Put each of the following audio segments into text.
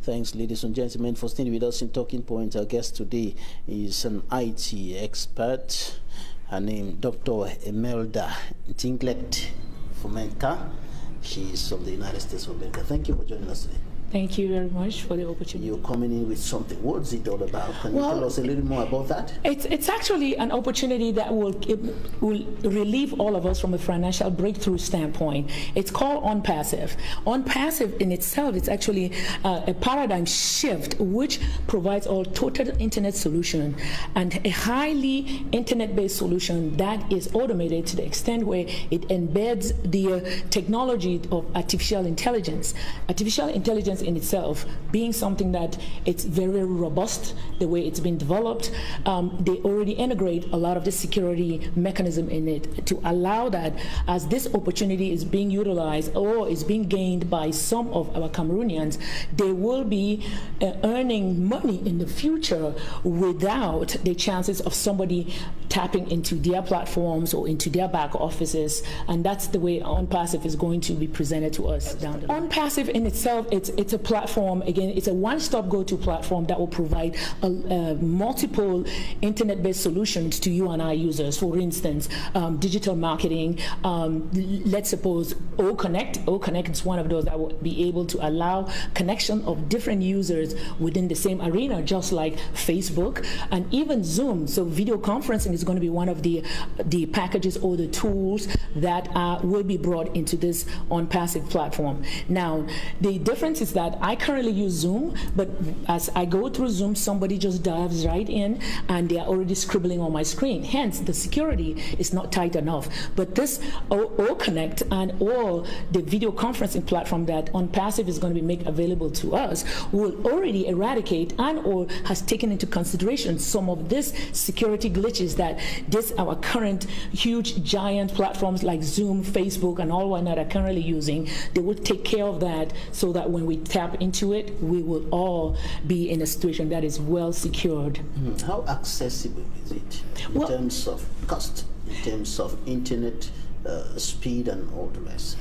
Thanks, ladies and gentlemen, for staying with us in Talking Point. Our guest today is an IT expert. Her name, Dr. Emelda Tinglet Fomenka. She is from the United States of America. Thank you for joining us today. Thank you very much for the opportunity. You're coming in with something. What's it all about? Can you tell us a little more about that? It's actually an opportunity that will relieve all of us from a financial breakthrough standpoint. It's called OnPassive. OnPassive in itself is actually a paradigm shift which provides a total internet solution and a highly internet-based solution that is automated to the extent where it embeds the technology of artificial intelligence. Artificial intelligence in itself being something that it's very robust the way it's been developed. They already integrate a lot of the security mechanism in it to allow that as this opportunity is being utilized or is being gained by some of our Cameroonians, they will be earning money in the future without the chances of somebody tapping into their platforms or into their back offices, and that's the way OnPassive is going to be presented to us down the line. OnPassive in itself, it's a platform, again, it's a one-stop go-to platform that will provide multiple internet-based solutions to you and I users. For instance, digital marketing, let's suppose OConnect. OConnect is one of those that will be able to allow connection of different users within the same arena, just like Facebook and even Zoom. So video conferencing is going to be one of the packages or the tools that will be brought into this OnPassive platform. Now, the difference is that I currently use Zoom, but as I go through Zoom, somebody just dives right in and they are already scribbling on my screen. Hence, the security is not tight enough. But this OConnect and all the video conferencing platform that OnPassive is going to be made available to us will already eradicate and or has taken into consideration some of this security glitches that our current huge giant platforms like Zoom, Facebook, and all whatnot are currently using. They will take care of that so that when we tap into it, we will all be in a situation that is well secured. How accessible is it in terms of cost, in terms of internet speed and all the rest?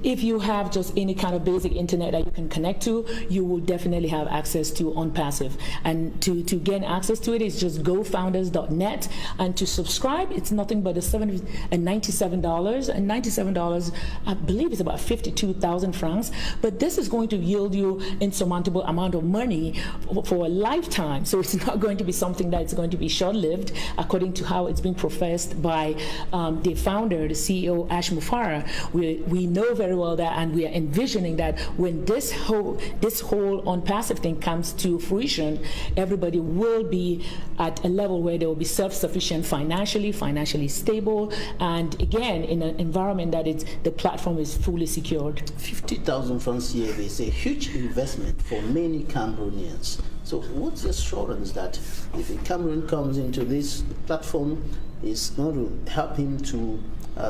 If you have just any kind of basic internet that you can connect to, you will definitely have access to OnPassive. And to gain access to it is just gofounders.net, and to subscribe, it's nothing but $97. And $97, I believe, is about 52,000 francs. But this is going to yield you insurmountable amount of money for a lifetime. So it's not going to be something that's going to be short-lived, according to how it's been professed by the founder, the CEO, Ash Mufara. We know very well that, and we are envisioning that when this whole OnPassive thing comes to fruition, everybody will be at a level where they will be self-sufficient financially stable, and again in an environment that the platform is fully secured. 50,000 francs here is a huge investment for many Cameroonians. So what's the assurance that if a Cameroon comes into this platform, it's going to help him to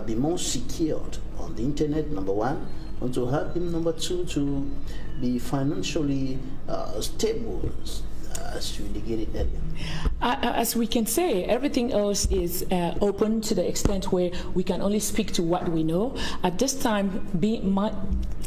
be more secured on the internet, number one, and to help him, number two, to be financially stable, as you indicated earlier? As we can say, everything else is open to the extent where we can only speak to what we know. At this time,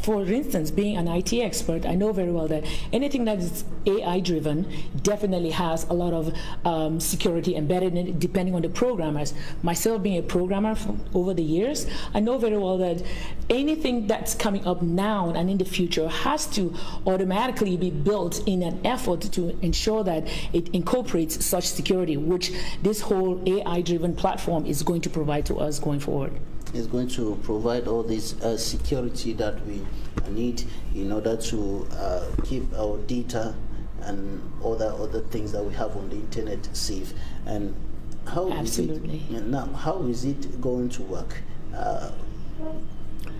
for instance, being an IT expert, I know very well that anything that is AI-driven definitely has a lot of security embedded in it, depending on the programmers. Myself being a programmer over the years, I know very well that anything that's coming up now and in the future has to automatically be built in an effort to ensure that it incorporates such security, which this whole AI-driven platform is going to provide to us going forward. Is going to provide all this security that we need in order to keep our data and other things that we have on the internet safe. And how Absolutely. How is it going to work?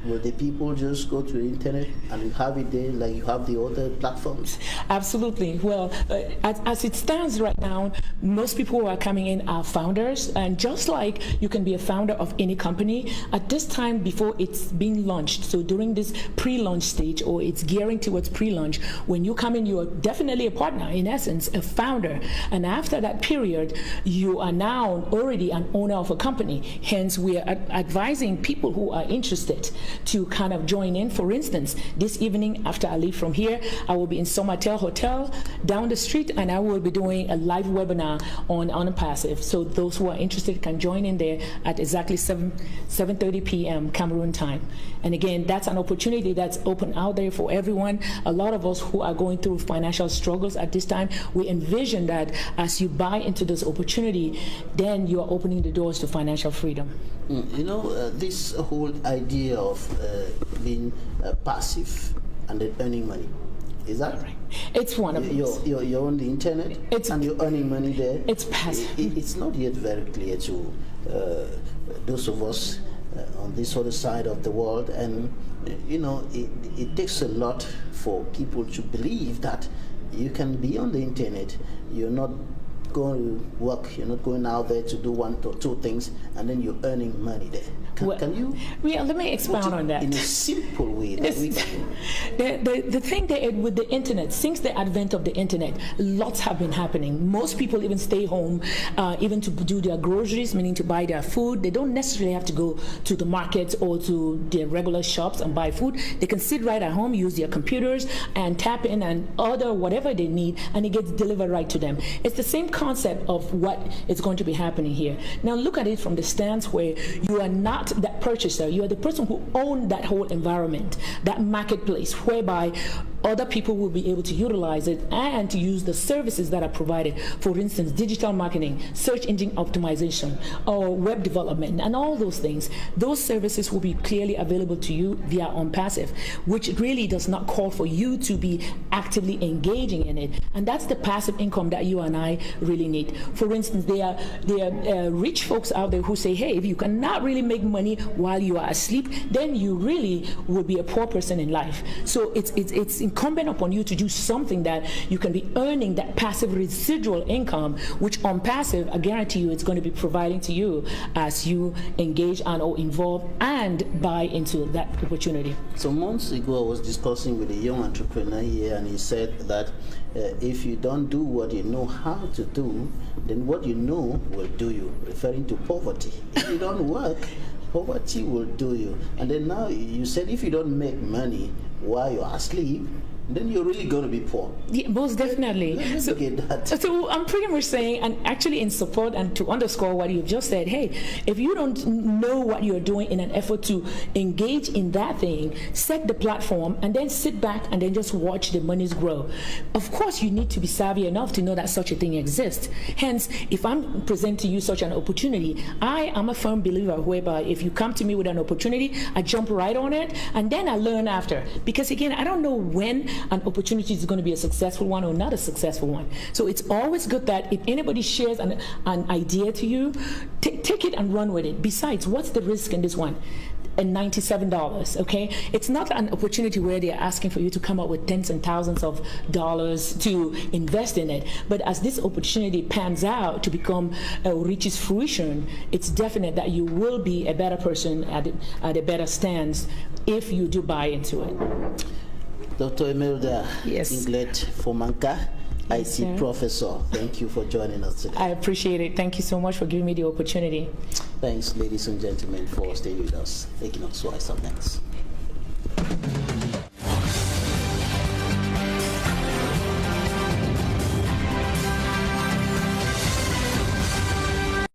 Will the people just go to the internet and you have it there like you have the other platforms? Absolutely. Well, as it stands right now, most people who are coming in are founders, and just like you can be a founder of any company, at this time before it's being launched, so during this pre-launch stage, or it's gearing towards pre-launch, when you come in, you are definitely a partner, in essence, a founder. And after that period, you are now already an owner of a company. Hence, we are advising people who are interested to kind of join in. For instance, this evening after I leave from here, I will be in Somatel Hotel down the street, and I will be doing a live webinar on passive. So those who are interested can join in there at exactly 7:30 p.m. Cameroon time. And again, that's an opportunity that's open out there for everyone. A lot of us who are going through financial struggles at this time, we envision that as you buy into this opportunity, then you are opening the doors to financial freedom. You know, this whole idea of being passive and then earning money, is that right? It's one of those. You're on the internet and you're earning money there. It's passive. It's not yet very clear to those of us on this other side of the world, and you know, it takes a lot for people to believe that you can be on the internet, you're not going to work, you're not going out there to do one or two things, and then you're earning money there. Can you? Yeah, let me expound on that. In a simple way. That the thing that with the internet, since the advent of the internet, lots have been happening. Most people even stay home, even to do their groceries, meaning to buy their food. They don't necessarily have to go to the markets or to their regular shops and buy food. They can sit right at home, use their computers, and tap in and order whatever they need, and it gets delivered right to them. It's the same concept of what is going to be happening here. Now look at it from the stance where you are not that purchaser, you are the person who owns that whole environment, that marketplace, whereby other people will be able to utilize it and to use the services that are provided. For instance, digital marketing, search engine optimization, or web development, and all those things. Those services will be clearly available to you via OnPassive, which really does not call for you to be actively engaging in it. And that's the passive income that you and I really need. For instance, there are rich folks out there who say, hey, if you cannot really make money while you are asleep, then you really will be a poor person in life. So it's incumbent upon you to do something that you can be earning that passive residual income, which OnPassive, I guarantee you, it's going to be providing to you as you engage and or involve and buy into that opportunity. So months ago, I was discussing with a young entrepreneur here, and he said that if you don't do what you know how to do, then what you know will do you, referring to poverty. If you don't work, poverty will do you. And then now you said if you don't make money while you're asleep, then you're really going to be poor. Yeah, most definitely. So I'm pretty much saying, and actually in support and to underscore what you've just said, hey, if you don't know what you're doing in an effort to engage in that thing, set the platform and then sit back and then just watch the monies grow. Of course, you need to be savvy enough to know that such a thing exists. Hence, if I'm presenting you such an opportunity, I am a firm believer whereby if you come to me with an opportunity, I jump right on it and then I learn after. Because again, I don't know when an opportunity is going to be a successful one or not a successful one. So it's always good that if anybody shares an idea to you, take it and run with it. Besides, what's the risk in this one? And $97, okay? It's not an opportunity where they're asking for you to come up with tens and thousands of dollars to invest in it. But as this opportunity pans out to become reaches fruition, it's definite that you will be a better person at a better stance if you do buy into it. Dr. Emelda, yes. Inglet Fomanka, yes, IT professor, thank you for joining us today. I appreciate it. Thank you so much for giving me the opportunity. Thanks, ladies and gentlemen, for staying with us. Taking us twice up next.